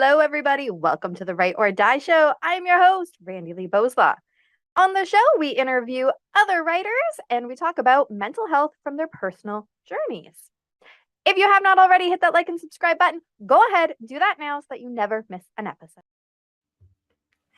Hello, everybody. Welcome to the Write or Die Show. I'm your host, Randi-lee. On the show, we interview other writers and we talk about mental health from their personal journeys. If you have not already hit that like and subscribe button, go ahead, do that now so that you never miss an episode.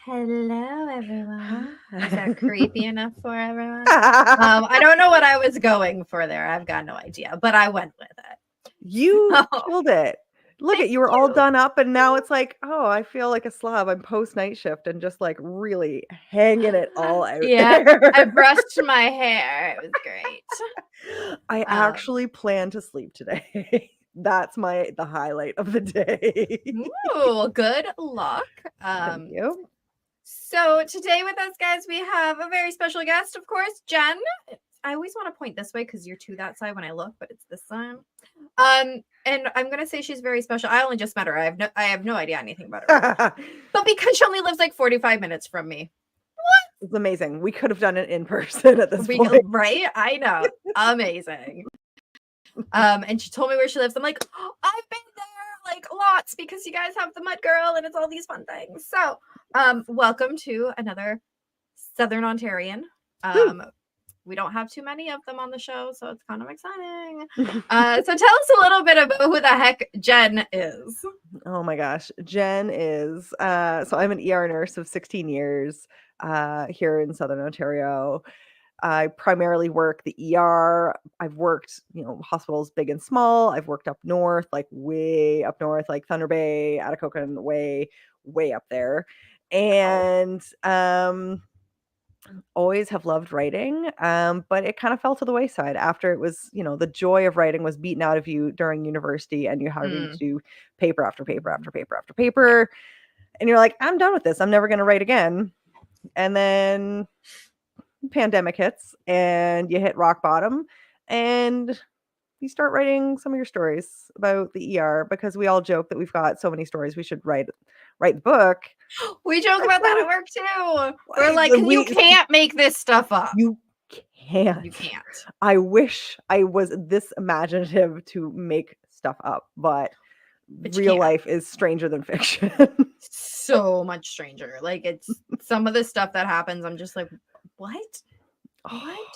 Hello, everyone. Is that Hi. creepy enough for everyone? I don't know what I was going for there. I've got no idea, but I went with it. You Oh, killed it. Look thank at you were all you. done up, and now it's like, oh, I feel like a slob. I'm post night shift and just like really hanging it all out Yeah, there. I brushed my hair. It was great. I actually plan to sleep today. That's the highlight of the day. Ooh, good luck. Thank you. So today with us, guys, we have a very special guest, of course, Jen. I always want to point this way because you're to that side when I look, but it's this side. And I'm gonna say she's very special. I only just met her. I have no idea anything about her. But because she only lives like 45 minutes from me. It's amazing. We could have done it in person at this point. Right? I know. Amazing. And she told me where she lives. I'm like, oh, I've been there like lots because you guys have the Mud Girl and it's all these fun things. So welcome to another Southern Ontarian. We don't have too many of them on the show, so it's kind of exciting. So tell us a little bit about who the heck Jen is. Oh my gosh. Jen is so I'm an ER nurse of 16 years here in Southern Ontario. I primarily work the ER. I've worked, hospitals big and small. I've worked up north, like way up north, like Thunder Bay, Atikokan, way up there. And always have loved writing, but it kind of fell to the wayside after it was, the joy of writing was beaten out of you during university and you had to do paper after paper after paper after paper. And you're like, I'm done with this. I'm never going to write again. And then pandemic hits and you hit rock bottom and you start writing some of your stories about the ER because we all joke that we've got so many stories we should write the book. We joke about that at work too. We're like, you can't make this stuff up. You can't. You can't. I wish I was this imaginative to make stuff up, but real life is stranger than fiction. So much stranger. Like it's some of the stuff that happens. I'm just like, what? What?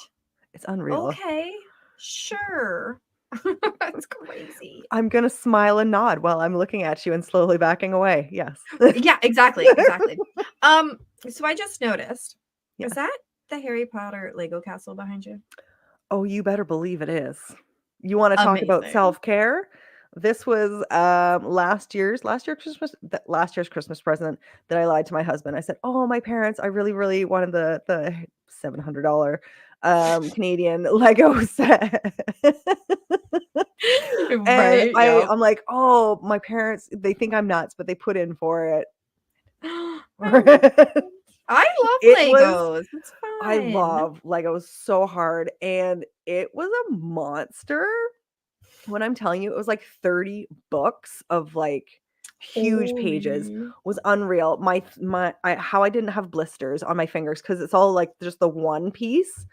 It's unreal. Okay, sure. That's crazy. I'm gonna smile and nod while I'm looking at you and slowly backing away. Yes. Yeah, exactly. So I just noticed. Yes. Is that the Harry Potter Lego castle behind you? Oh, you better believe it is. You want to talk about self-care? This was last year's Christmas present that I lied to my husband. I said, "Oh, my parents, I really, really wanted the $700 Canadian Lego set." Right. I'm like, "Oh, my parents, they think I'm nuts, but they put in for it." I love Legos. It's fun. I love Legos so hard, and it was a monster. When I'm telling you, it was like 30 books of like huge pages was unreal. How I didn't have blisters on my fingers because it's all like just the one piece.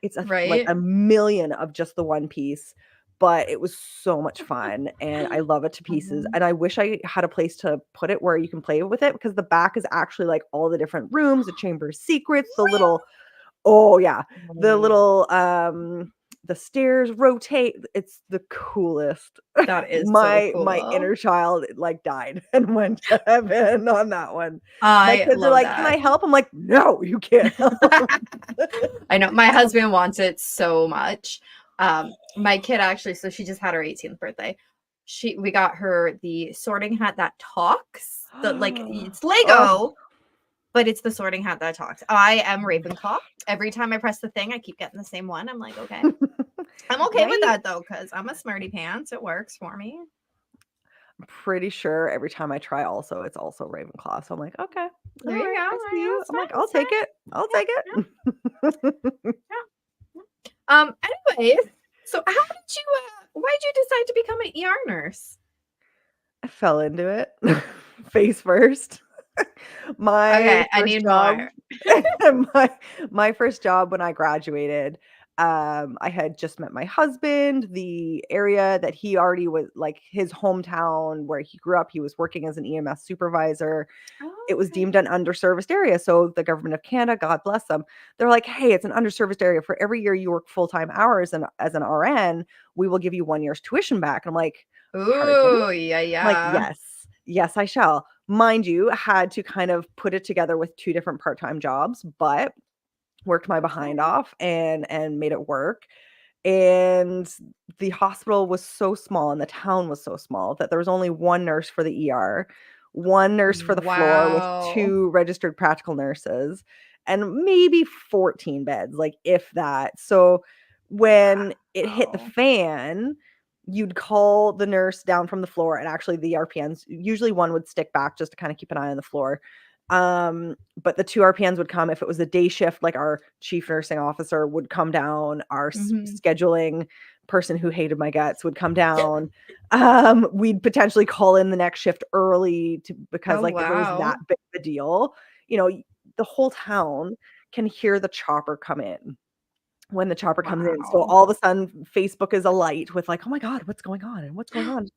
It's like a million of just the one piece, but it was so much fun and I love it to pieces. And I wish I had a place to put it where you can play with it because the back is actually like all the different rooms, the chamber of secrets, the little, the stairs rotate. It's the coolest. That is my so cool. My inner child like died and went to heaven on that one. My kids are like, "Can I help?" I'm like, "No, you can't help." I know my husband wants it so much. My kid actually, so she just had her 18th birthday. We got her the sorting hat that talks. It's Lego. But it's the sorting hat that talks. I am Ravenclaw. Every time I press the thing, I keep getting the same one. I'm like, okay. I'm okay with that, though, because I'm a smarty pants. It works for me. I'm pretty sure every time I try also, it's also Ravenclaw. So I'm like, okay. There you go. I'm like, I'll take it. I'll take it. Anyways, so why did you decide to become an ER nurse? I fell into it face first. My first job when I graduated, I had just met my husband. The area that he already was, like, his hometown where he grew up, he was working as an EMS supervisor. Oh, It was okay. deemed an underserviced area. So the government of Canada, God bless them, they're like, hey, it's an underserviced area. For every year you work full-time hours and as an RN, we will give you 1 year's tuition back. And I'm like, pardon? Ooh, yeah, I'm like, yeah. yes, yes, I shall. Mind you, had to kind of put it together with 2 different part-time jobs, but worked my behind Okay. off and made it work. And the hospital was so small and the town was so small that there was only 1 nurse for the ER, 1 nurse for the floor with Wow. 2 registered practical nurses, and maybe 14 beds, like, if that. So when it hit the Wow. fan, you'd call the nurse down from the floor, and actually the RPNs, usually 1 would stick back just to kinda keep an eye on the floor. But the 2 RPNs would come if it was a day shift, like, our chief nursing officer would come down, our Mhm. scheduling person who hated my guts would come down. We'd potentially call in the next shift early to because, Oh, like, if it was that wow. big of a deal, you know, the whole town can hear the chopper come in when the chopper comes in. So Wow. all of a sudden, Facebook is alight with like, "Oh my god, what's going on? And what's going on?"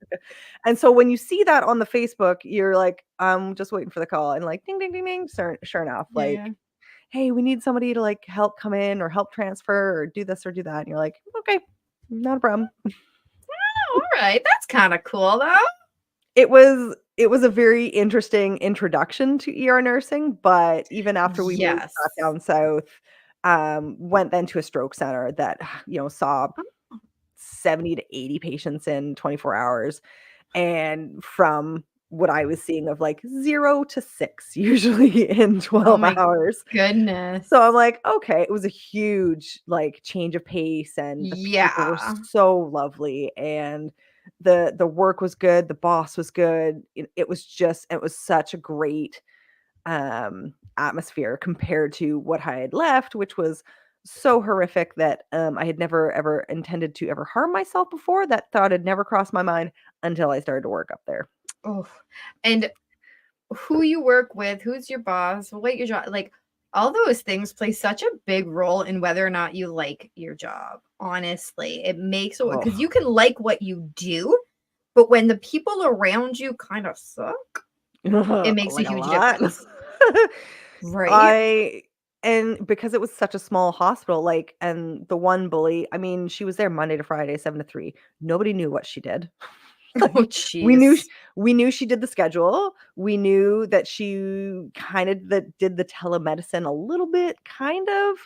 And so when you see that on the Facebook, you're like, "I'm just waiting for the call." And like, ding, ding, ding, ding, sure enough, Yeah, like, yeah. "Hey, we need somebody to like help come in or help transfer or do this or do that." And you're like, "Okay, not a problem." Oh, alright, that's kinda cool, though. It was a very interesting introduction to ER nursing, but even after we moved back Yes. down south, went then to a stroke center that, saw Oh, 70 to 80 patients in 24 hours. And from what I was seeing of like 0 to 6 usually in oh 12 my hours. goodness. So I'm like, okay, it was a huge like change of pace and the people were Yeah. so lovely and the work was good, the boss was good. It was such a great atmosphere compared to what I had left, which was so horrific that I had never ever intended to ever harm myself before. That thought had never crossed my mind until I started to work up there. Oh, and who you work with, who's your boss, what your job like, all those things play such a big role in whether or not you like your job, honestly. It makes it because Oh, you can like what you do, but when the people around you kind of suck, it makes a like a huge lot. difference, right? I and because it was such a small hospital, like, and the one bully, I mean, she was there Monday to Friday, 7 to 3. Nobody knew what she did. Oh, Like, we knew sh jeez. we knew she did the schedule. We knew that she kinda that did the telemedicine a little bit, kind of,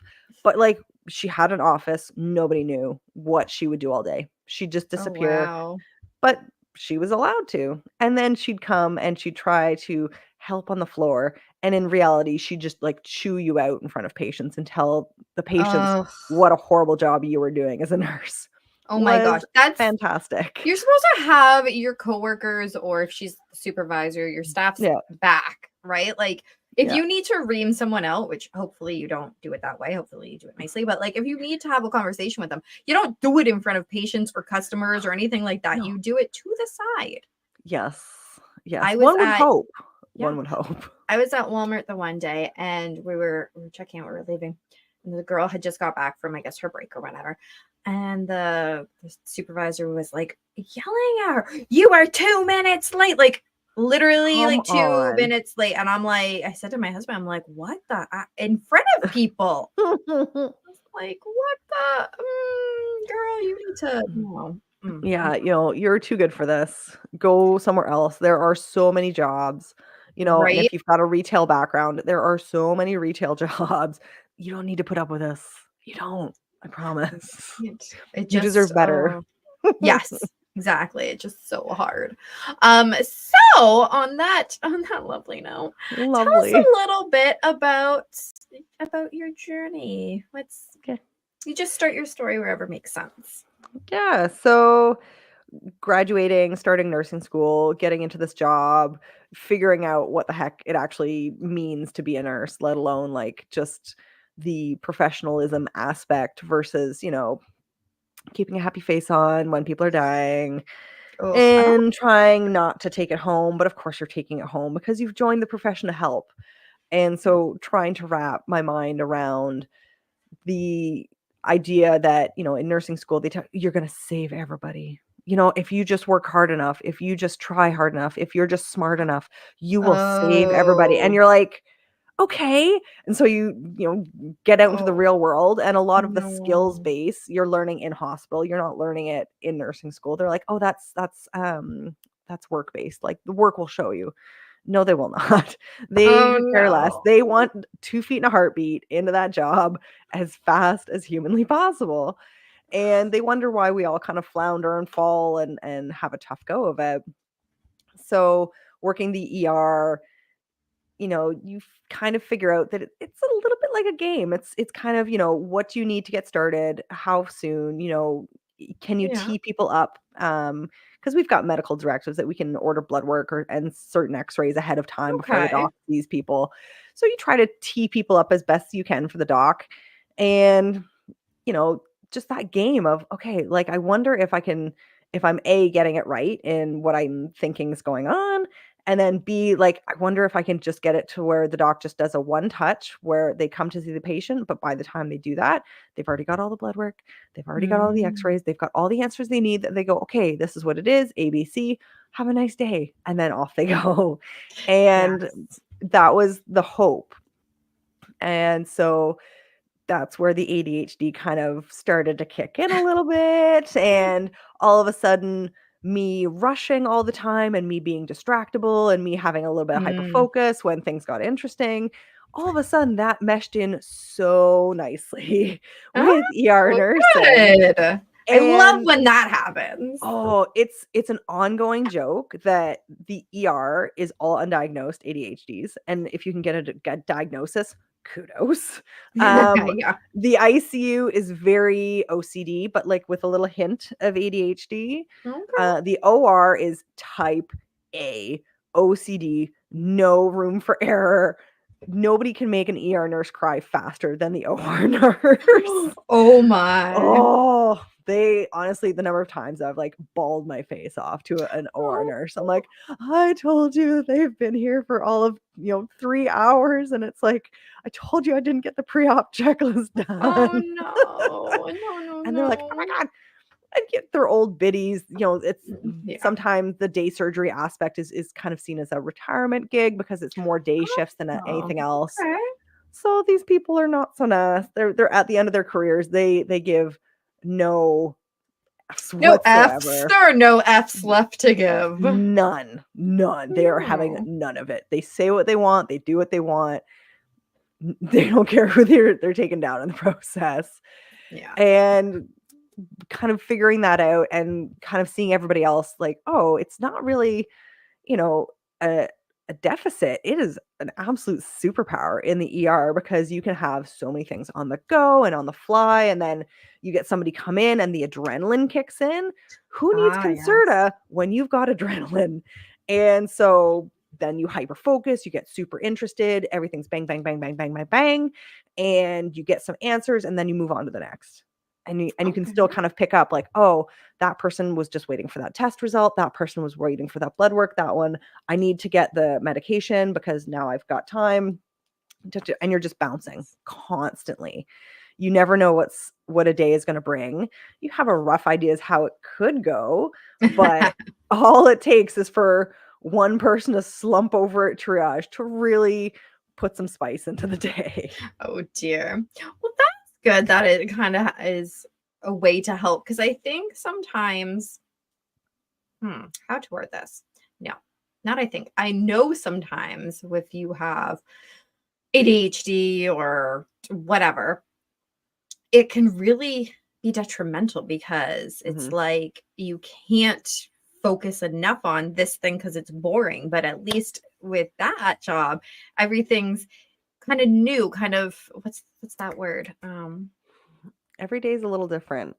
but, like, she had an office. Nobody knew what she would do all day. She'd just Oh, disappear, wow. but she was allowed to, and then she'd come and she'd try to help on the floor, and in reality, she'd just, like, chew you out in front of patients and tell the patients Oh, what a horrible job you were doing as a nurse. oh my gosh, Was that's fantastic. you're supposed to have your coworkers or if she's the supervisor, your staff's Yeah, back, right? Like if yeah. you need to ream someone out, which hopefully you don't do it that way, hopefully you do it nicely, but like if you need to have a conversation with them, you don't do it in front of patients or customers or anything like that. No. You do it to the side. Yes. Yes. I was One would at hope. yeah, One would hope. I was at Walmart the one day and we were checking out, we were leaving. And the girl had just got back from, I guess, her break or whatever. And the supervisor was like yelling at her, "You are 2 minutes late!" Like literally Come like two on. minutes late. And I'm like, I said to my husband, I'm like, what the in front of people? I was like, what the girl, you need to no. Yeah, you're too good for this. Go somewhere else. There are so many jobs, and Right? if you've got a retail background, there are so many retail jobs. You don't need to put up with this. You don't. I promise. It You just deserve better. yes, exactly. It's just so hard. So on that lovely note, tell us Lovely. a little bit about your journey. Let's Okay. you just start your story wherever makes sense. Yeah. So graduating, starting nursing school, getting into this job, figuring out what the heck it actually means to be a nurse, let alone like just the professionalism aspect versus, keeping a happy face on when people are dying Oh, I don't and trying not to take it home. But of course, you're taking it home because you've joined the profession to help. And so trying to wrap my mind around the idea that, in nursing school, they tell you're going to save everybody. If you just work hard enough, if you just try hard enough, if you're just smart enough, you will save everybody. And Oh. you're like, okay. And so you get out into the Oh, real world, and a lot of the skills no. base you're learning in hospital. You're not learning it in nursing school. They're like, oh, that's work based. Like, the work will show you. No, they will not. They Oh, could care less. no. They want 2 feet in a heartbeat into that job as fast as humanly possible. And they wonder why we all kind of flounder and fall and have a tough go of it. So working the ER, you kind of figure out that it's a little bit like a game. It's kind of, what do you need to get started? How soon? Can you Yeah. tee people up? Because we've got medical directives that we can order blood work and certain X-rays ahead of time before the Okay. doc sees people. So you try to tee people up as best you can for the doc, and you know, just that game of, okay, like, I wonder if I'm A, getting it right in what I'm thinking is going on, and then B, like, I wonder if I can just get it to where the doc just does a one touch where they come to see the patient, but by the time they do that, they've already got all the blood work, they've already got all the Mm. X-rays, they've got all the answers they need, that they go, "Okay, this is what it is, ABC, have a nice day," and then off they go. And Yes. that was the hope. And so that's where the ADHD kind of started to kick in a little bit, and all of a sudden, me rushing all the time and me being distractible and me having a little bit of Mm. hyperfocus when things got interesting, all of a sudden that meshed in so nicely Oh, with ER nursing. good. I love And when that happens. oh, it's an ongoing joke that the ER is all undiagnosed ADHDs, and if you can get a diagnosis, kudos. Um, Yeah. the ICU is very OCD, but, like, with a little hint of ADHD. Okay. The OR is type A, OCD, no room for error. Nobody can make an ER nurse cry faster than the OR nurse. Oh my. Oh, they honestly, the number of times I've, like, bawled my face off to an OR nurse. I'm like, "I told you they've been here for all of, 3 hours," and it's like, "I told you I didn't get the pre-op checklist Oh done." no. No, no, And they're like, "Oh my no. god." I get their old biddies, it's Yeah. sometimes the day surgery aspect is kind of seen as a retirement gig because it's more day shifts than Oh, anything else. okay. So these people are not so nice. They're at the end of their careers. They give no Fs No Fs. whatsoever. There are no Fs left to give. None, none. They are having No. none of it. They say what they want. They do what they want. They don't care who they're taking down in the process. Yeah. And kind of figuring that out and kind of seeing everybody else like, oh, it's not really, you know, a a deficit. It is an absolute superpower in the ER because you can have so many things on the go and on the fly, and then you get somebody come in and the adrenaline kicks in. Who needs Ah, yes. Concerta when you've got adrenaline? And so then you hyper focus, you get super interested, everything's bang, bang, bang, bang, bang, bang, bang, and you get some answers, and then you move on to the next. And you can still Okay. kind of pick up like, oh, that person was just waiting for that test result. That person was waiting for that blood work. That one, I need to get the medication because now I've got time and you're just bouncing constantly. You never know what a day is going to bring. You have a rough idea as how it could go, but all it takes is for one person to slump over at triage to really put some spice into the day. Oh dear. Well, that's good that it kind of is a way to help because I think sometimes, how to word this? No, not I think. I know sometimes if you have ADHD or whatever, it can really be detrimental because it's Mhm. like you can't focus enough on this thing because it's boring. But at least with that job, everything's kind of new, kind of what's that word? Every day is a little different.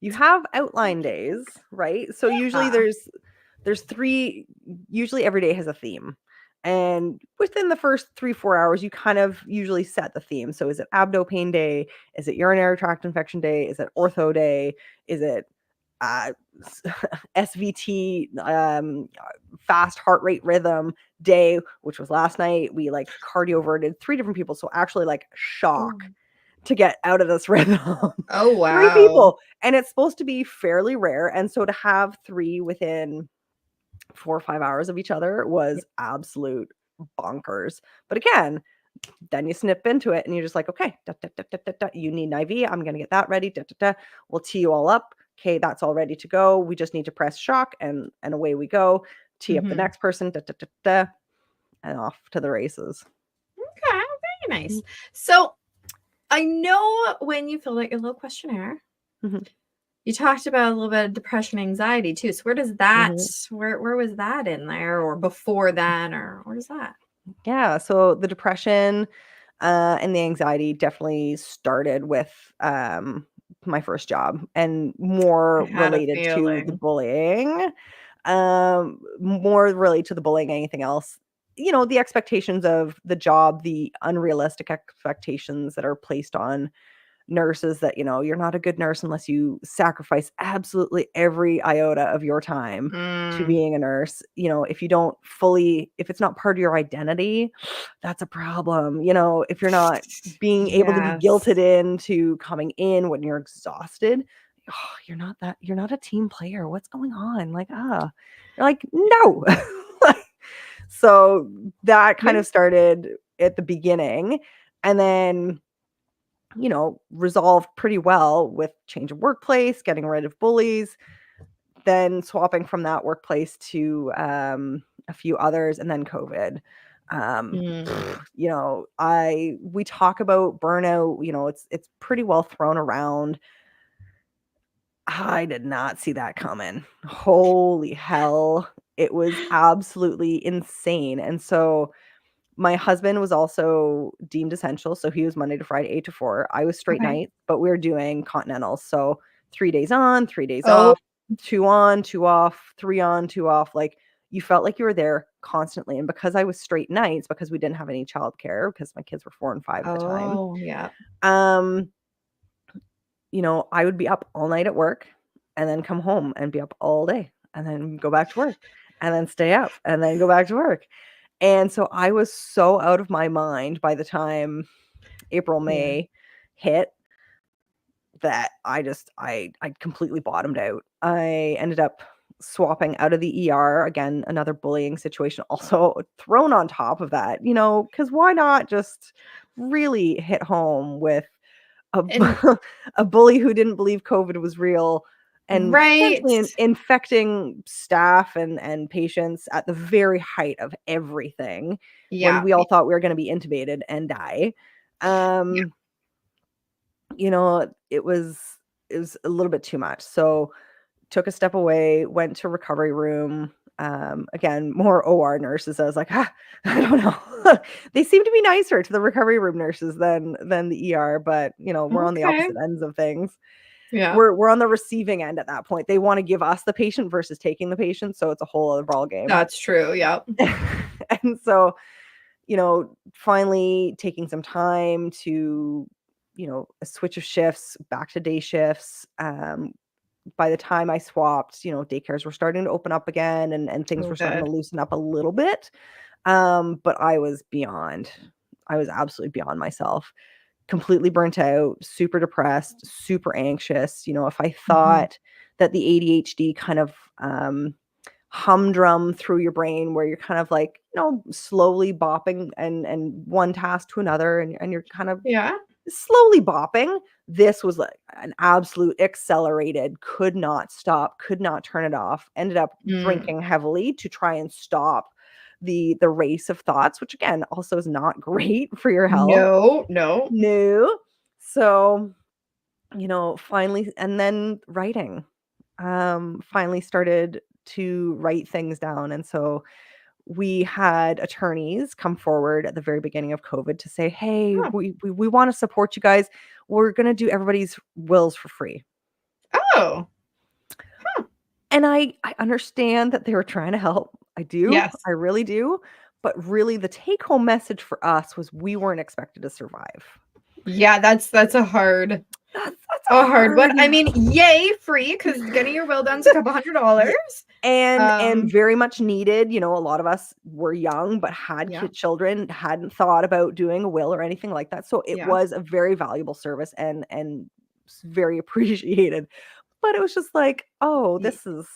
You have outline days, right? So usually Yeah. there's 3, usually every day has a theme. And within the first 3 4 hours you kind of usually set the theme. So is it abdo pain day? Is it urinary tract infection day? Is it ortho day? Is it uh SVT, fast heart rate rhythm day, which was last night. We like cardioverted 3 different people. So actually like shock Oh. to get out of this rhythm. Oh, 3 wow. people, and it's supposed to be fairly rare, and so to have 3 within 4 or 5 hours of each other was absolute bonkers. But again, then you snip into it and you're just like, okay, da, da, da, da, da, da. You need an IV. I'm going to get that ready. Da, da, da. We'll tee you all up. Okay, that's all ready to go. We just need to press shock and away we go. Tee up the Mhm. next person. Da, da, da, da, and off to the races. Okay, very nice. So I know when you filled out your little questionnaire, Mhm. you talked about a little bit of depression, anxiety too. So where does that, Mhm. where was that in there, or before then, or where's that? Yeah, so the depression and the anxiety definitely started with my first job and I more had a related to the feeling. bullying. More related to the bullying than anything else. You know, the expectations of the job, the unrealistic expectations that are placed on nurses that, you know, you're not a good nurse unless you sacrifice absolutely every iota of your time to Mm, being a nurse. You know, if you don't fully, if it's not part of your identity, that's a problem. You know, if you're not being able to be guilted yes. into coming in when you're exhausted, oh, you're not a team player. What's going on? Like, you're like, no. So that kind Yeah. of started at the beginning. And then, you know, resolved pretty well with change of workplace, getting rid of bullies, then swapping from that workplace to a few others, and then COVID. Mm, You know, we talk about burnout. You know, it's pretty well thrown around. I did not see that coming. Holy hell! It was absolutely insane, and so my husband was also deemed essential, so he was Monday to Friday, 8 to 4. I was straight okay. nights, but we were doing continentals, so 3 days on, 3 days Oh, off, 2 on, 2 off, 3 on, 2 off, like, you felt like you were there constantly, and because I was straight nights, because we didn't have any childcare, because my kids were 4 and 5 at the time, oh, yeah. um, you know, I would be up all night at work, and then come home and be up all day, and then go back to work, and then stay up, and then go back to work. And so I was so out of my mind by the time April, Yeah. May hit that I completely bottomed out. I ended up swapping out of the ER, again, another bullying situation also thrown on top of that, you know, because why not just really hit home with a And a bully who didn't believe COVID was real and right. potentially infecting staff and patients at the very height of everything when Yeah. we all thought we were gonna be intubated and die. Yeah. Um, you know, it was a little bit too much. So, took a step away, went to recovery room. Again, more OR nurses. I was like, I don't know. They seem to be nicer to the recovery room nurses than the ER, but you know, we're on the Okay. opposite ends of things. Yeah. We're on the receiving end at that point. They want to give us the patient versus taking the patient, so it's a whole other ball game. That's true. Yep. And so, you know, finally taking some time to, you know, a switch of shifts back to day shifts. By the time I swapped, you know, daycares were starting to open up again and things Oh, were starting to good. loosen up a little bit. But I was beyond. I was absolutely beyond myself. Completely burnt out, super depressed, super anxious. You know, if I Mhm. thought that the ADHD kind of humdrum through your brain where you're kind of like, you know, slowly bopping and one task to another and you're kind of Yeah. slowly bopping. This was like an absolute accelerated, could not stop, could not turn it off. Ended up Mm. drinking heavily to try and stop the race of thoughts, which again also is not great for your health. No, no. No. So, you know, finally, and then writing. Finally started to write things down. And so we had attorneys come forward at the very beginning of COVID to say, "Hey, Oh. we want to support you guys. We're going to do everybody's wills for free." Oh. And I understand that they were trying to help. I do. Yes. I really do. But really the take home message for us was we weren't expected to survive. Yeah, that's a hard. That's a hard one. hard. I mean, yay, free, because getting your will done's a couple $100. And very much needed. A lot of us were young, but had Yeah. children, hadn't thought about doing a will or anything like that. So it Yeah. was a very valuable service and very appreciated. But it was just like, oh, this is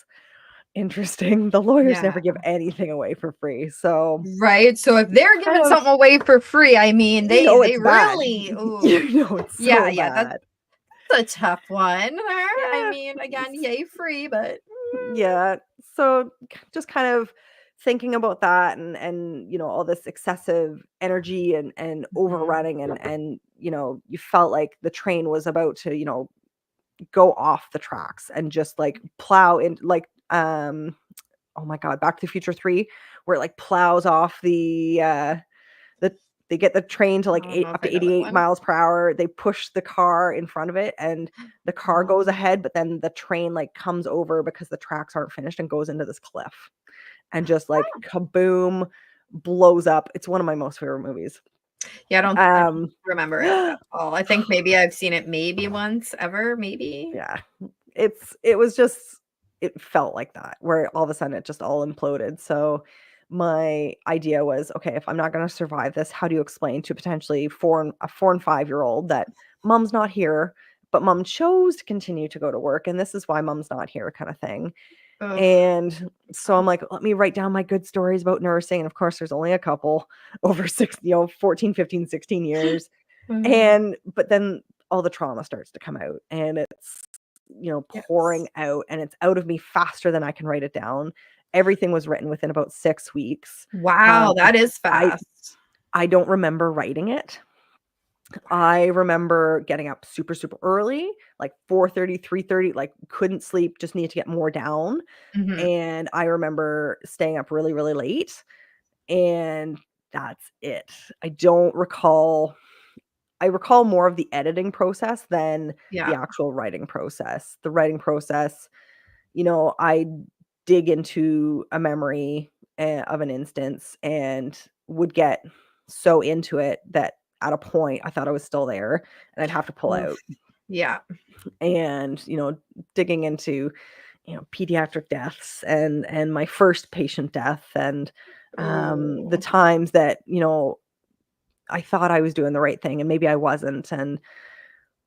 interesting. The lawyers never give anything away for free. So right. So if they're giving something away for free, I mean, they it's bad. really, It's so bad. That's a tough one. I mean, again, yay, free, but yeah. So just kind of thinking about that and all this excessive energy and overrunning and you felt like the train was about to go off the tracks and just like plow in like oh my god, Back to the Future 3, where it like plows off they get the train to like up to 88 miles per hour. They push the car in front of it and the car goes ahead, but then the train like comes over because the tracks aren't finished and goes into this cliff and just like kaboom, blows up. It's one of my most favorite movies. Yeah, I don't remember it at all. I think maybe I've seen it maybe once ever, maybe. Yeah. It felt like that, where all of a sudden it just all imploded. So my idea was, okay, if I'm not going to survive this, how do you explain to potentially a 4 and 5-year-old that mom's not here, but mom chose to continue to go to work, and this is why mom's not here, kind of thing. Ugh. And so I'm like, let me write down my good stories about nursing. And of course, there's only a couple over 14, 15, 16 years. But then all the trauma starts to come out and it's, pouring out, and it's out of me faster than I can write it down. Everything was written within about 6 weeks. Wow, that is fast. I don't remember writing it. I remember getting up super, super early, like 4:30, 3:30, like couldn't sleep, just needed to get more down. And I remember staying up really, really late. And that's it. I don't recall. I recall more of the editing process than the actual writing process. The writing process, I dig into a memory of an instance and would get so into it that at a point I thought I was still there and I'd have to pull out. Yeah. And, digging into, pediatric deaths and my first patient death and the times that, I thought I was doing the right thing and maybe I wasn't, and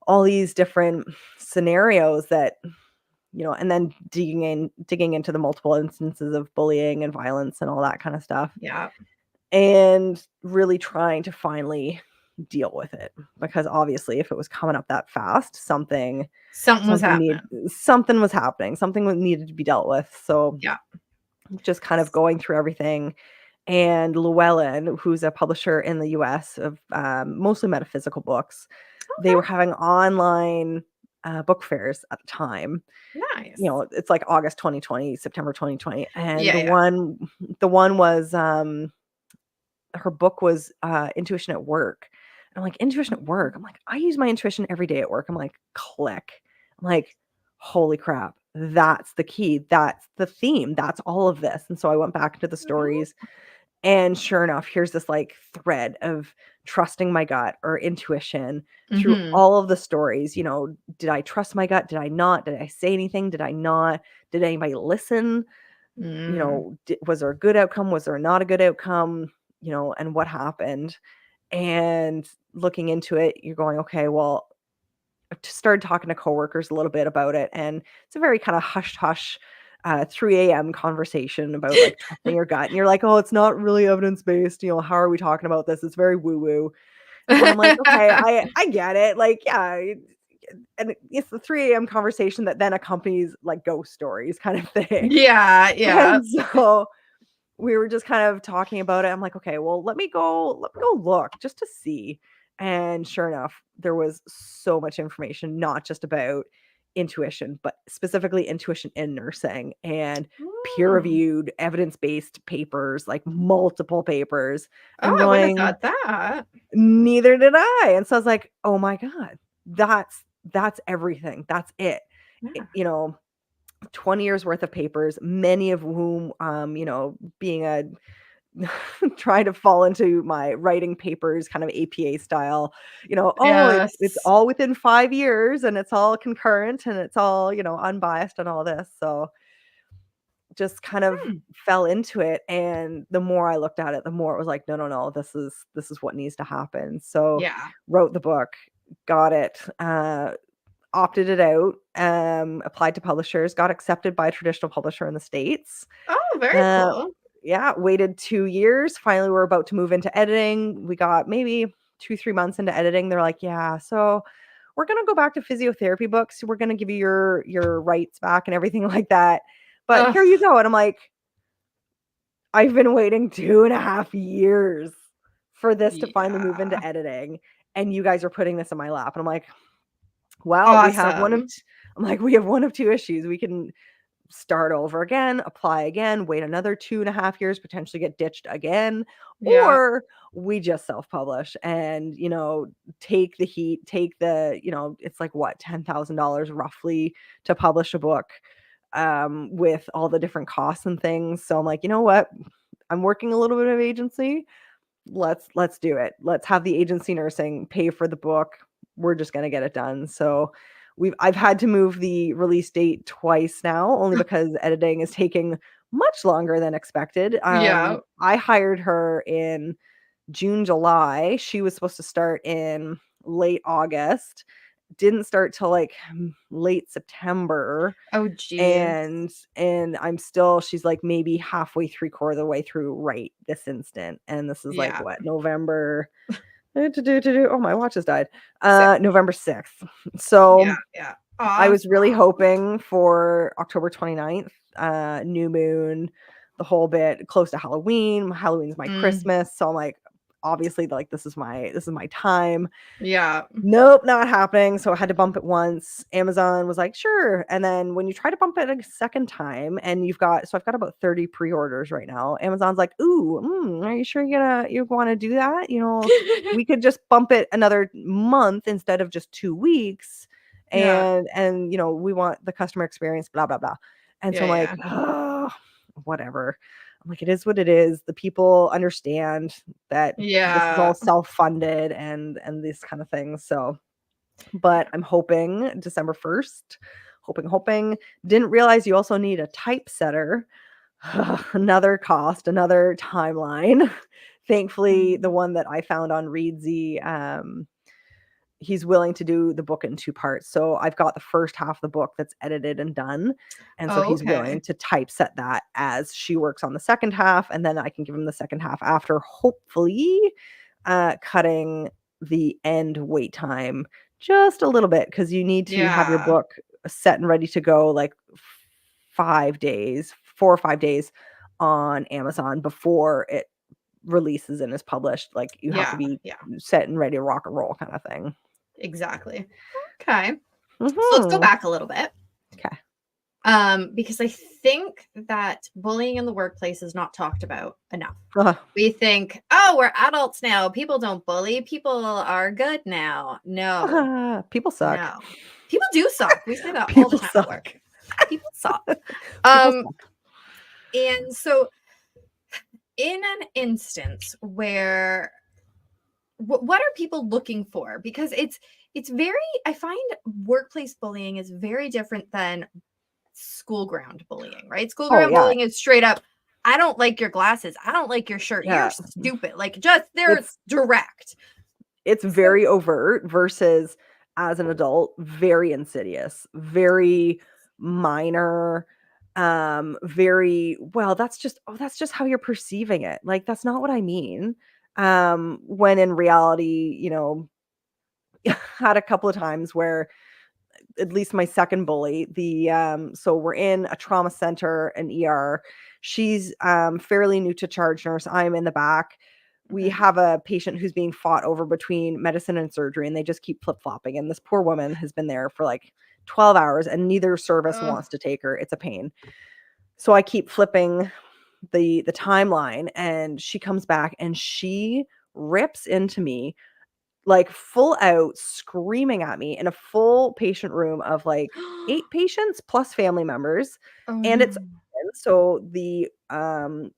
all these different scenarios that, and then digging into the multiple instances of bullying and violence and all that kind of stuff. Yeah. And really trying to finally deal with it, because obviously if it was coming up that fast, something was happening. Something was happening. Something needed to be dealt with. So yeah, just kind of going through everything. And Llewellyn, who's a publisher in the US of mostly metaphysical books, they were having online book fairs at the time. Nice. It's like August 2020, September 2020. And the one was her book was Intuition at Work. And I'm like, intuition at work? I'm like, I use my intuition every day at work. I'm like, click. I'm like, holy crap. That's the key. That's the theme. That's all of this. And so I went back into the stories. And sure enough, here's this like thread of trusting my gut or intuition through all of the stories. Did I trust my gut? Did I not? Did I say anything? Did I not? Did anybody listen? Was there a good outcome? Was there not a good outcome? And what happened? And looking into it, you're going, okay, well, I started talking to coworkers a little bit about it. And it's a very kind of hush 3 a.m. conversation about like trusting your gut. And you're like, oh, it's not really evidence-based. How are we talking about this? It's very woo-woo. And I'm like, okay, I get it. Like, yeah. And it's the 3 a.m. conversation that then accompanies like ghost stories kind of thing. Yeah. And so we were just kind of talking about it. I'm like, okay, well, let me go look just to see. And sure enough, there was so much information, not just about intuition, but specifically intuition in nursing and peer-reviewed, evidence-based papers, like multiple papers. I wouldn't have thought that. Neither did I. And so I was like, oh my God, that's everything. That's it. Yeah. 20 years worth of papers, many of whom, being a trying to fall into my writing papers kind of APA style, it's Yes. all within 5 years and it's all concurrent and it's all, unbiased and all this. So just kind of Hmm. fell into it, and the more I looked at it, the more it was like, no, no, no, this is what needs to happen. So Yeah. wrote the book, got it, opted it out, applied to publishers, got accepted by a traditional publisher in the States. Oh, very Uh, cool. yeah, waited 2 years. Finally, we're about to move into editing. We got maybe 2, 3 months into editing. They're like, yeah, so we're gonna go back to physiotherapy books. We're gonna give you your rights back and everything like that. But Ugh. here you go. And I'm like, I've been waiting 2.5 years for this to finally move into Yeah. editing, and you guys are putting this in my lap. And I'm like, well, we have one of Awesome. I'm like, we have one of two issues. We can start over again, apply again, wait another 2.5 years, potentially get ditched again, Yeah. or we just self-publish and, take the heat, take the, it's like what, $10,000 roughly to publish a book, with all the different costs and things. So I'm like, you know what? I'm working a little bit of agency. Let's do it. Let's have the agency nursing pay for the book. We're just gonna get it done. So I've had to move the release date twice now, only because editing is taking much longer than expected. Yeah. I hired her in June, July. She was supposed to start in late August. Didn't start till like late September. Oh, geez. And she's like maybe halfway, 3/4 of the way through right this instant. And this is like Yeah. what, November? Oh, my watch has died. Sick. November 6th. Yeah. So Yeah. I was really Awesome. hoping for October 29th, new moon, the whole bit, close to Halloween. Halloween's my Mm. Christmas. So I'm like, obviously, like this is my time. Yeah. Nope, not happening. So I had to bump it once. Amazon was like, sure. And then when you try to bump it a second time, and I've got about 30 pre-orders right now. Amazon's like, ooh, are you sure you want to do that? We could just bump it another month instead of just 2 weeks. Yeah. And we want the customer experience, blah, blah, blah. And so Yeah. I'm like, Yeah. oh, whatever. I'm like, it is what it is. The people understand that this is all Yeah. self-funded and these kind of things. So, but I'm hoping December 1st, hoping. Didn't realize you also need a typesetter. Another cost, another timeline. Thankfully, the Mm. one that I found on Readsy, he's willing to do the book in 2 parts. So I've got the first half of the book that's edited and done. And so Oh, he's okay. willing to typeset that as she works on the second half. And then I can give him the second half after, hopefully, cutting the end wait time just a little bit, because you need to have your Yeah. book set and ready to go like 5 days, 4 or 5 days on Amazon before it releases and is published. Like you have to Yeah. be Yeah. set and ready to rock and roll kind of thing. Exactly. Okay. So let's go Mhm. back a little bit. Okay. Because I think that bullying in the workplace is not talked about enough. Ugh. We think, oh, we're adults now. People don't bully. People are good now. No, People suck. no. People do suck. We say that all the People time at work. suck. People suck. People Um, suck. and so in an instance where what are people looking for? Because it's very, I find workplace bullying is very different than school ground bullying, right? School Oh, ground yeah. bullying is straight up, I don't like your glasses. I don't like your shirt. You're Yeah. stupid. Like just they're It's direct. it's So very overt versus, as an adult, very insidious, very minor, very, well, that's just how you're perceiving it. Like, that's not what I mean. When in reality, had a couple of times where, at least my second bully, so we're in a trauma center, an ER. She's fairly new to charge nurse. I'm in the back. We okay. have a patient who's being fought over between medicine and surgery, and they just keep flip-flopping. And this poor woman has been there for like 12 hours, and neither service Ugh. wants to take her. It's a pain. So I keep flipping the timeline, and she comes back and she rips into me, like full out screaming at me in a full patient room of like 8 patients plus family members. Oh And it's no. So the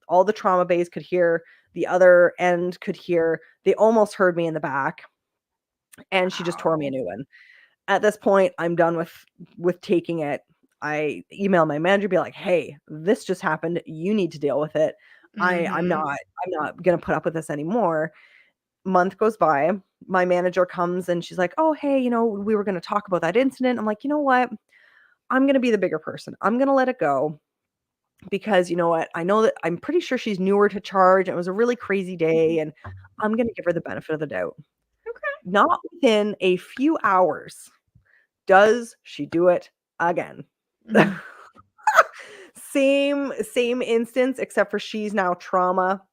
all the trauma bays could hear, the other end could hear. They almost heard me in the back, and she just tore me a Wow. new one. At this point, I'm done with taking it. I email my manager, be like, "Hey, this just happened. You need to deal with it. I'm Mhm. not gonna put up with this anymore." Month goes by. My manager comes and she's like, "Oh, hey, we were gonna talk about that incident." I'm like, "You know what? I'm gonna be the bigger person. I'm gonna let it go because you know what? I know that I'm pretty sure she's newer to charge. It was a really crazy day, and I'm gonna give her the benefit of the doubt." Okay. Not within a few hours does she do it again. Mhm. Same instance, except for she's now trauma,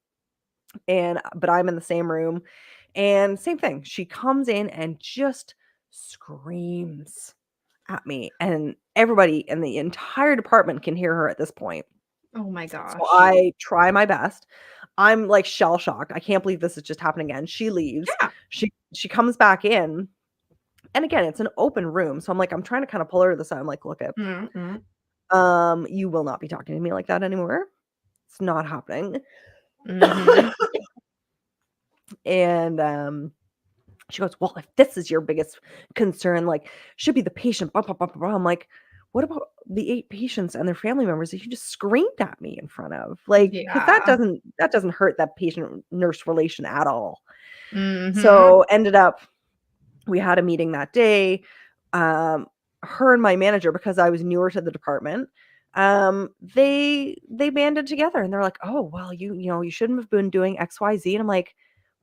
but I'm in the same room, and same thing. She comes in and just screams at me, and everybody in the entire department can hear her at this point. Oh my So gosh. I try my best. I'm like shell shocked. I can't believe this is just happening again. She leaves. Yeah. She comes back in, and again, it's an open room. So I'm like, I'm trying to kind of pull her to the side. I'm like, look at, Mhm. you will not be talking to me like that anymore. It's not happening. Mhm. And she goes, "Well, if this is your biggest concern, like, should be the patient." Blah, blah, blah, blah, blah. I'm like, what about the 8 patients and their family members that you just screamed at me in front of? Like, because Yeah. that doesn't hurt that patient nurse relation at all. Mhm. So ended up, we had a meeting that day. Um, Her and my manager, because I was newer to the department, they banded together and they're like, "Oh, well, you shouldn't have been doing XYZ." And I'm like,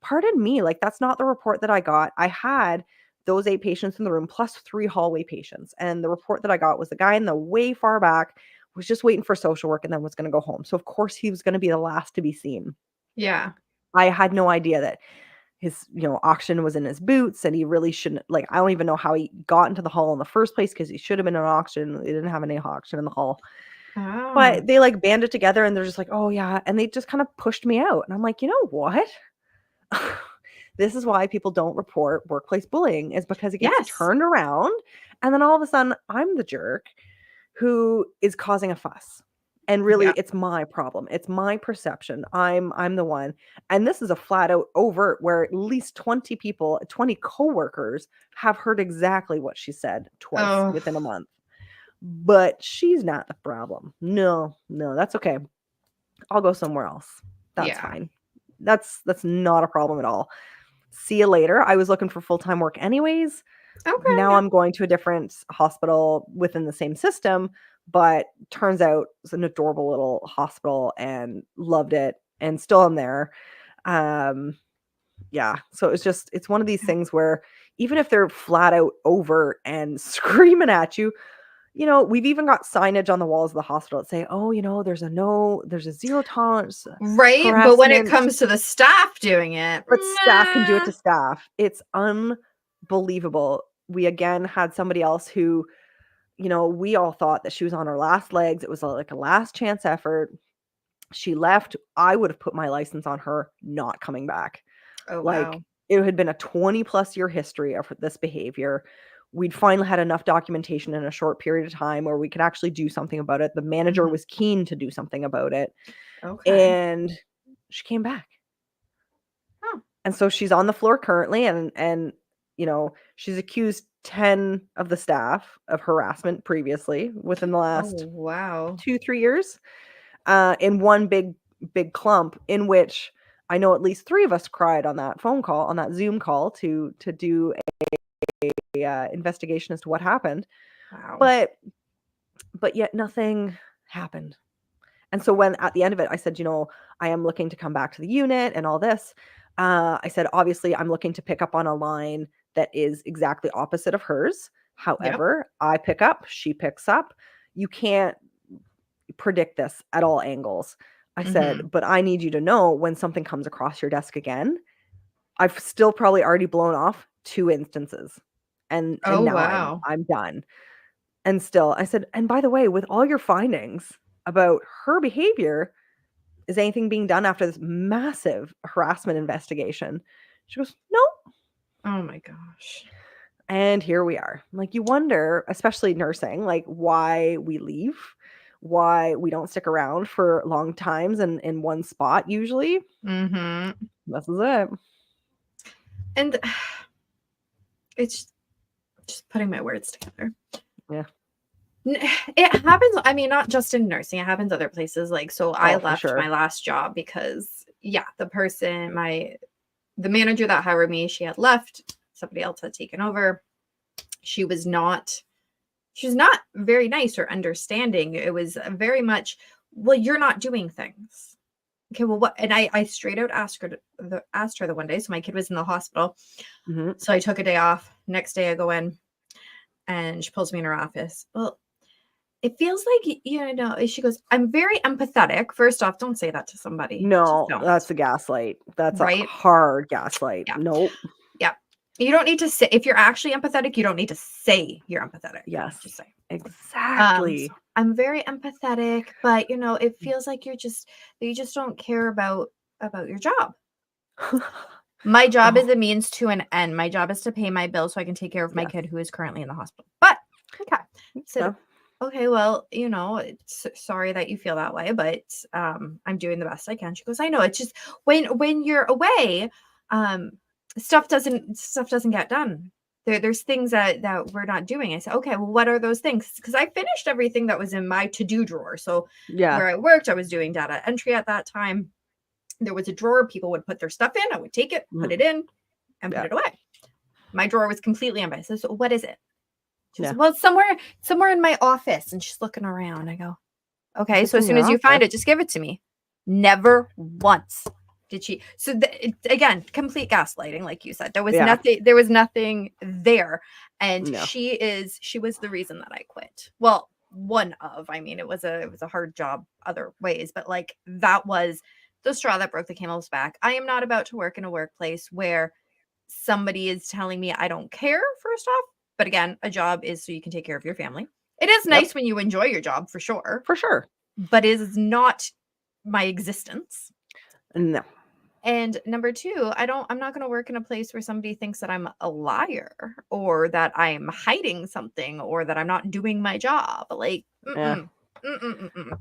"Pardon me, like that's not the report that I got. I had those 8 patients in the room plus 3 hallway patients. And the report that I got was the guy in the way far back was just waiting for social work and then was going to go home. So of course he was going to be the last to be seen. Yeah. I had no idea that his, oxygen was in his boots and he really shouldn't, like, I don't even know how he got into the hall in the first place because he should have been on oxygen. They didn't have any oxygen in the hall. Oh. But they like banded together and they're just like, "Oh yeah." And they just kind of pushed me out. And I'm like, you know what? This is why people don't report workplace bullying, is because it gets Yes. turned around. And then all of a sudden I'm the jerk who is causing a fuss. And really Yeah. it's my problem. It's my perception. I'm the one. And this is a flat out overt where at least 20 people, 20 coworkers have heard exactly what she said twice Oh. within a month. But she's not the problem. No, no, that's okay. I'll go somewhere else. That's Yeah. fine. That's not a problem at all. See you later. I was looking for full-time work anyways. Okay. Now Yeah. I'm going to a different hospital within the same system, but turns out it's an adorable little hospital and loved it and still am there. Um, yeah, so it's one of these things where even if they're flat out overt and screaming at you, we've even got signage on the walls of the hospital that say, "Oh, there's a zero tolerance Right? But when it harassment, comes to the staff doing it, but staff can do it nah. to staff." It's unbelievable. We again had somebody else who, we all thought that she was on her last legs. It was like a last chance effort. She left. I would have put my license on her not coming back. Oh, Like, wow. it had been a 20+ year history of this behavior. We'd finally had enough documentation in a short period of time where we could actually do something about it. The manager Mhm. was keen to do something about it, Okay. and she came back. Oh. And so she's on the floor currently, and she's accused 10 of the staff of harassment previously within the Oh, last wow. 2-3 years, in one big clump, in which I know at least 3 of us cried on that phone call, on that Zoom call to do a investigation as to what happened. Wow. But yet nothing happened. And so when at the end of it, I said, "I am looking to come back to the unit and all this." I said, "Obviously, I'm looking to pick up on a line that is exactly opposite of hers. Yep. However, I pick up, she picks up. You can't predict this at all angles." I Mhm. said, "But I need you to know when something comes across your desk again, I've still probably already blown off 2 instances. And Oh, now wow. I'm done." And still, I said, "And by the way, with all your findings about her behavior, is anything being done after this massive harassment investigation?" She goes, "No." Oh my gosh. And here we are. Like, you wonder, especially nursing, like, why we leave, why we don't stick around for long times and in one spot usually. Mm-hmm. This is it. And it's just putting my words together. Yeah. It happens, I mean, not just in nursing, it happens other places. Like, so I Oh, for left sure. my last job because, yeah, the manager that hired me, she had left, somebody else had taken over. She was not very nice or understanding. It was very much, well, you're not doing things. Okay, well, what? And I straight out asked her the one day. So my kid was in the hospital, Hmm. so I took a day off. Next day I go in, and she pulls me in her office. Well, it feels like, she goes, I'm very empathetic. First off, don't say that to somebody. Just No, don't. that's a gaslight. That's a Right? hard gaslight. Yeah. Nope. Yeah. You don't need to say, if you're actually empathetic, you don't need to say you're empathetic. Yes, Just say. exactly. So I'm very empathetic, but it feels like you just don't care about your job. My job Oh, is a means to an end. My job is to pay my bills so I can take care of my yes. kid who is currently in the hospital. But okay. I said, Yeah. okay, well, it's sorry that you feel that way, but I'm doing the best I can. She goes, I know. It's just when you're away, um, stuff doesn't get done. There's things that we're not doing. I said, okay, well, what are those things? Because I finished everything that was in my to-do drawer. So Yeah. where I worked, I was doing data entry at that time. There was a drawer people would put their stuff in. I would take it, put it in, and put Yeah. it away. My drawer was completely empty. I said, so what is it? She Yeah. said, well, it's somewhere in my office. And she's looking around. I go, okay, If so it's as in soon your as you find office. it, just give it to me. Never once did she. So again, complete gaslighting, like you said. There was Yeah. nothing there. And No. she was the reason that I quit. Well, one of, I mean, it was a hard job other ways, but like that was the straw that broke the camel's back. I am not about to work in a workplace where somebody is telling me I don't care, first off. But again, a job is so you can take care of your family. It is Yep. nice when you enjoy your job for sure, For sure. but it is not my existence. No. And number two, I'm not going to work in a place where somebody thinks that I'm a liar or that I'm hiding something or that I'm not doing my job. Like, Yeah.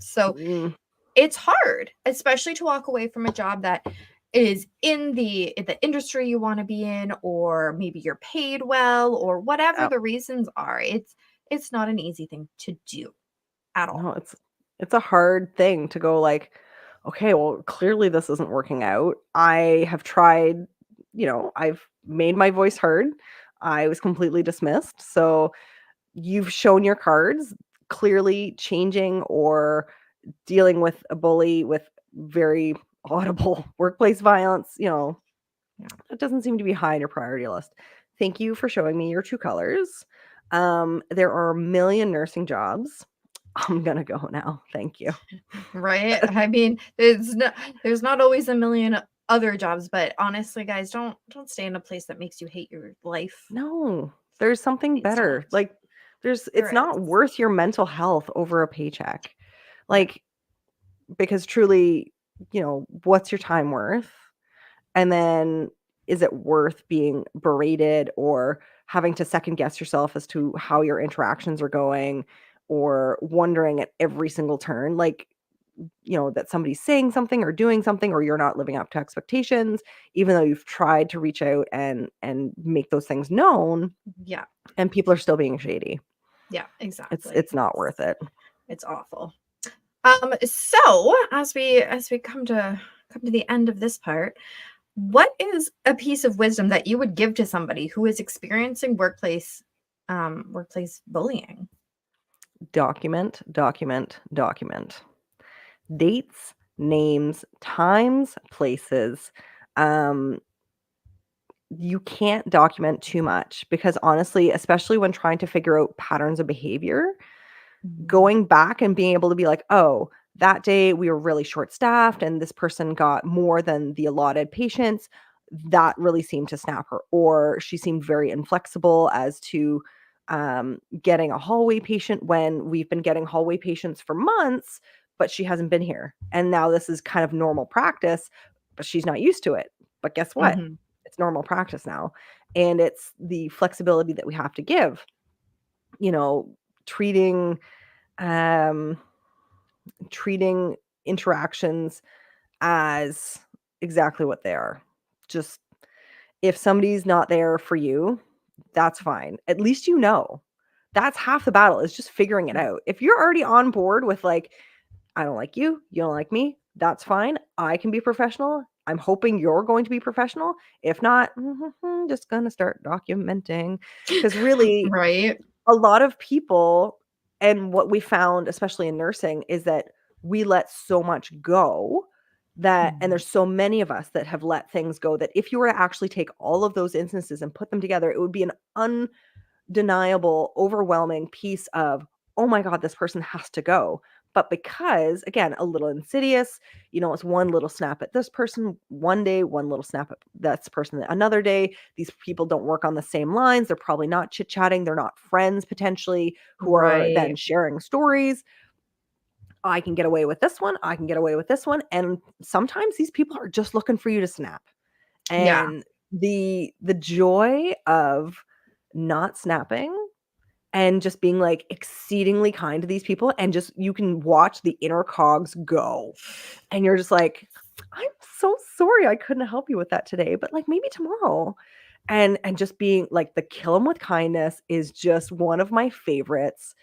So Mm. it's hard, especially to walk away from a job that is in the industry you want to be in, or maybe you're paid well, or whatever Yeah. the reasons are. It's not an easy thing to do at all. No, it's a hard thing to go like, okay, well, clearly this isn't working out. I have tried, I've made my voice heard. I was completely dismissed. So you've shown your cards. Clearly changing or dealing with a bully with very audible workplace violence, Yeah. that doesn't seem to be high on your priority list. Thank you for showing me your true colors. There are a million nursing jobs. I'm gonna go now. Thank you. Right? I mean, there's not always a million other jobs, but honestly, guys, don't stay in a place that makes you hate your life. No, there's something Please better. don't. Like, it's There not is. worth your mental health over a paycheck. Yeah. Like, because truly, what's your time worth? And then is it worth being berated or having to second guess yourself as to how your interactions are going or wondering at every single turn, like, that somebody's saying something or doing something or you're not living up to expectations, even though you've tried to reach out and make those things known Yeah. and people are still being shady. Yeah, It's exactly. not worth it. It's awful. So as we come to the end of this part, what is a piece of wisdom that you would give to somebody who is experiencing workplace bullying? Document, document, document. Dates, names, times, places. Um, you can't document too much because honestly, especially when trying to figure out patterns of behavior, going back and being able to be like, oh, that day we were really short staffed and this person got more than the allotted patients. That really seemed to snap her. Or she seemed very inflexible as to getting a hallway patient when we've been getting hallway patients for months, but she hasn't been here. And now this is kind of normal practice, but she's not used to it. But guess what? Mhm. It's normal practice now. And it's the flexibility that we have to give, treating um treating interactions as exactly what they are. Just if somebody's not there for you, that's fine. At least you know. That's half the battle, is just figuring it out. If you're already on board with like, I don't like you, you don't like me, that's fine. I can be professional. I'm hoping you're going to be professional. If not, just gonna start documenting. Because really, Right. a lot of people, and what we found, especially in nursing, is that we let so much go that, and there's so many of us that have let things go, that if you were to actually take all of those instances and put them together, it would be an undeniable, overwhelming piece of, oh my God, this person has to go. But because, again, a little insidious, it's one little snap at this person one day, one little snap at that person another day. These people don't work on the same lines. They're probably not chit-chatting. They're not friends, potentially, who are then Right. sharing stories. I can get away with this one. I can get away with this one. And sometimes these people are just looking for you to snap. Yeah. And the joy of not snapping and just being like exceedingly kind to these people, and just you can watch the inner cogs go, and you're just like, I'm so sorry I couldn't help you with that today, but like maybe tomorrow. And just being like, the kill them with kindness is just one of my favorites.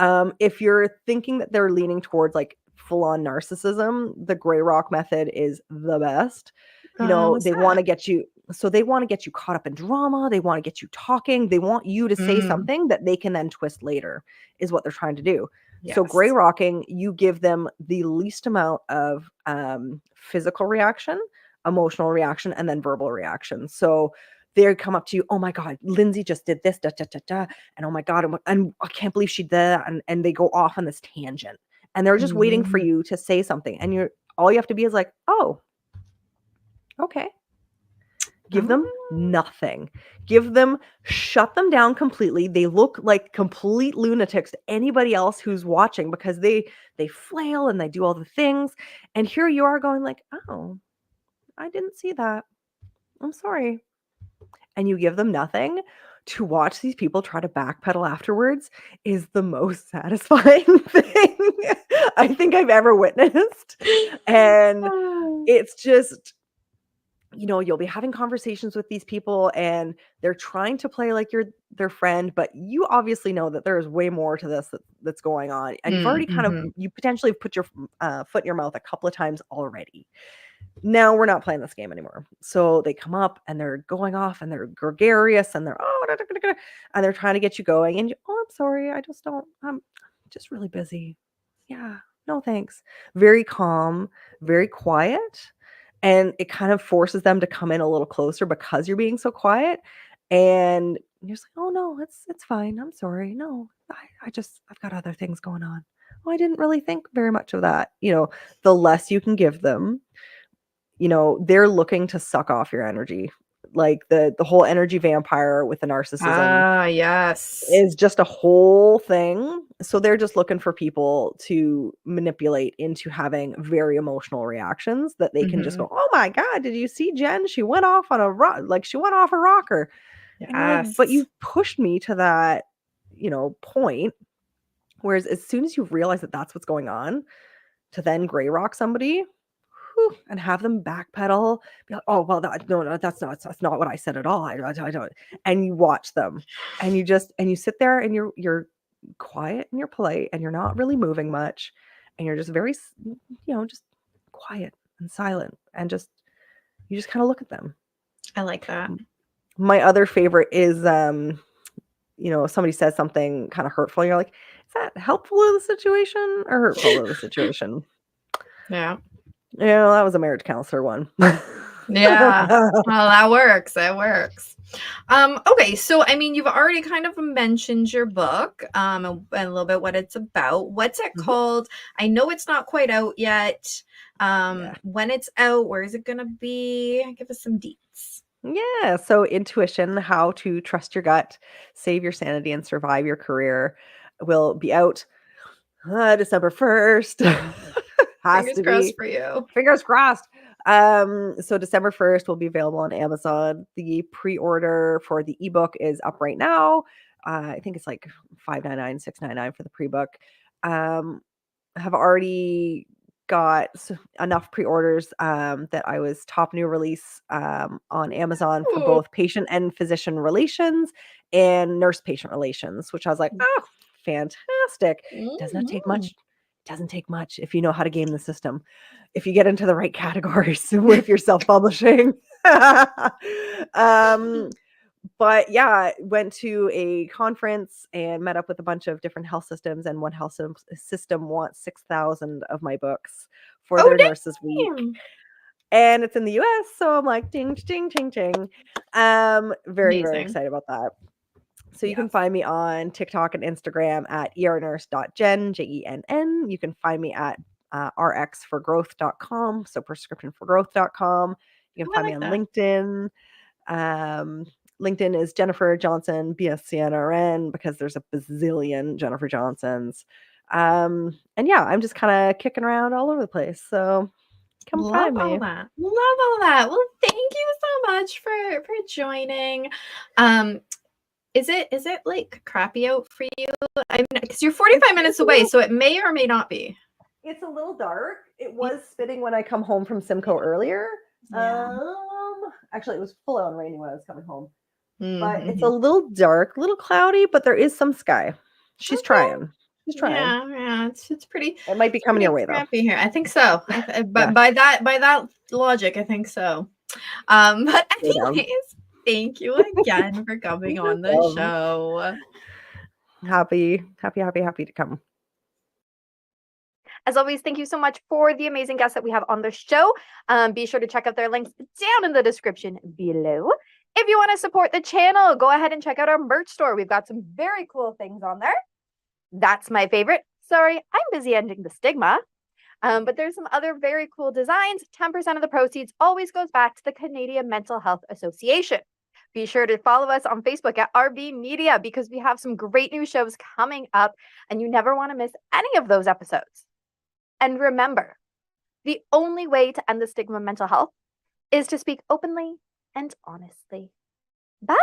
If you're thinking that they're leaning towards like full on narcissism, the gray rock method is the best. What's They want that? to get you, so they want to get you caught up in drama. They want to get you talking. They want you to say Mm, something that they can then twist later, is what they're trying to do. So gray yes. rocking, you give them the least amount of physical reaction, emotional reaction, and then verbal reaction. So they come up to you, oh my God, Lindsay just did this, da, da, da, da, and oh my God, and I can't believe she did that, and they go off on this tangent, and they're just waiting for Mm. you to say something, and all you have to be is like, oh, okay. Give them Oh. nothing. Shut them down completely. They look like complete lunatics to anybody else who's watching, because they flail and they do all the things. And here you are going like, oh, I didn't see that. I'm sorry. And you give them nothing. To watch these people try to backpedal afterwards is the most satisfying thing I think I've ever witnessed. And Oh. it's just, you'll be having conversations with these people, and they're trying to play like you're their friend, but you obviously know that there is way more to this that's going on. And you've already Mhm. you potentially put your foot in your mouth a couple of times already. Now we're not playing this game anymore. So they come up and they're going off and they're gregarious and they're, oh, da, da, da, da, and they're trying to get you going. And oh, I'm sorry. I just don't, I'm just really busy. Yeah, no thanks. Very calm, very quiet. And it kind of forces them to come in a little closer because you're being so quiet. And you're just like, oh no, it's fine. I'm sorry. No, I've got other things going on. Oh, I didn't really think very much of that. The less you can give them, they're looking to suck off your energy. Like the whole energy vampire with the narcissism Ah, yes. is just a whole thing. So they're just looking for people to manipulate into having very emotional reactions that they can just Mhm. go, "Oh my God, did you see Jen? She went off on a rock, like she went off a rocker." And you're like, "But Yes. you pushed me to that, point." Whereas as soon as you realize that that's what's going on, to then gray rock somebody, and have them backpedal, be like, "Oh, well, no, that's not what I said at all. I don't." And you watch them, and you sit there, and you're quiet and you're polite, and you're not really moving much, and you're just very, just quiet and silent, and you just kind of look at them. I like that. My other favorite is, if somebody says something kind of hurtful, you're like, is that helpful to the situation or hurtful to the situation? Yeah. Yeah, that was a marriage counselor one. Yeah. Well, that works. That works. Okay, so I mean, you've already kind of mentioned your book, and a little bit what it's about. What's it Mhm. called? I know it's not quite out yet. Yeah. When it's out, where is it gonna be? Give us some deets. Yeah. So, Intuition: How to Trust Your Gut, Save Your Sanity, and Survive Your Career will be out December 1st. Has Fingers to crossed be. for you. Fingers crossed. So December 1st will be available on Amazon. The pre-order for the ebook is up right now. I think it's like $5.99, $6.99 for the pre-book. Um, have already got enough pre-orders that I was top new release on Amazon for Ooh. both patient and physician relations and nurse patient relations, which I was like, oh, fantastic. It does not take much. It doesn't take much if you know how to game the system. If you get into the right categories if you're self-publishing. But yeah, went to a conference and met up with a bunch of different health systems, and one health system wants 6,000 of my books for Oh, their Nurses Week. damn. And it's in the US, so I'm like, ding, ding, ding, ding. Very, very Amazing. excited about that. So you Yeah. can find me on TikTok and Instagram at ernurse.jen, Jenn. You can find me at rxforgrowth.com, so prescriptionforgrowth.com. You can Oh, I find me like on that. LinkedIn. LinkedIn is Jennifer Johnson, BSCNRN, because there's a bazillion Jennifer Johnsons. And yeah, I'm just kind of kicking around all over the place. So come Love find all me. that. Love all that. Well, thank you so much for joining. Is it like crappy out for you? I mean, because you're 45 minutes away, so it may or may not be. It's a little dark. It was spitting when I come home from Simcoe earlier. Yeah. Actually, it was full on raining when I was coming home. Mm-hmm. But it's a little dark, a little cloudy, but there is some sky. She's trying. She's trying. Yeah, it's pretty. It might be coming your way though. Crappy here. I think so. But by that logic, I think so. But anyways, thank you again for coming on the show. Happy to come. As always, thank you so much for the amazing guests that we have on the show. Be sure to check out their links down in the description below. If you want to support the channel, go ahead and check out our merch store. We've got some very cool things on there. That's my favorite. Sorry, I'm busy ending the stigma. But there's some other very cool designs. 10% of the proceeds always goes back to the Canadian Mental Health Association. Be sure to follow us on Facebook at RB Media because we have some great new shows coming up and you never want to miss any of those episodes. And remember, the only way to end the stigma of mental health is to speak openly and honestly. Bye!